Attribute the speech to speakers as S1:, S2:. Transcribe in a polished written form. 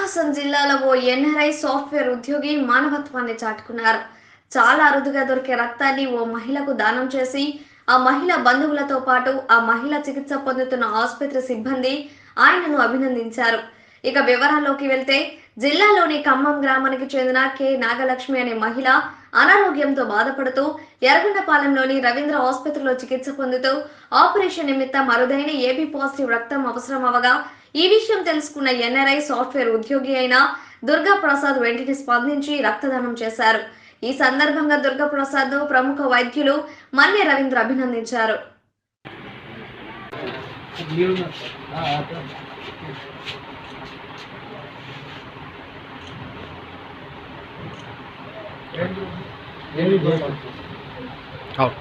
S1: ప్రకాశం జిల్లాలో ఓ NRI software ఉద్యోగి మానవత్వాన్ని చాటుకున్నారు. చాలా అరుదుగా దొరికే రక్తాన్ని ఓ మహిళకు దానం చేసి ఆ మహిళ బంధువులతో పాటు ఆ మహిళ చికిత్స పొందుతున్న ఆసుపత్రి సిబ్బంది ఆయనను అభినందించారు. ఇక వివరాల్లోకి వెళ్తే జిల్లాలోని ఖమ్మం గ్రామానికి చెందిన కె నాగలక్ష్మి అనే మహిళ అనారోగ్యంతో బాధపడుతూ ఎర్రగొండపాలెంలోని రవీంద్ర ఆసుపత్రిలో చికిత్స పొందుతూ ఆపరేషన్ నిమిత్తం అరుదైన ఏబీ పాజిటివ్ రక్తం అవసరం అవగా ఈ విషయం తెలుసుకున్న ఎన్ఆర్ఐ సాఫ్ట్వేర్ ఉద్యోగి అయిన దుర్గా ప్రసాద్ వెంటనే స్పందించి రక్తదానం చేశారు. ఈ సందర్భంగా దుర్గా ప్రసాద్ ప్రముఖ వైద్యులు మన్య రవీంద్ర అభినందించారు.
S2: Oh.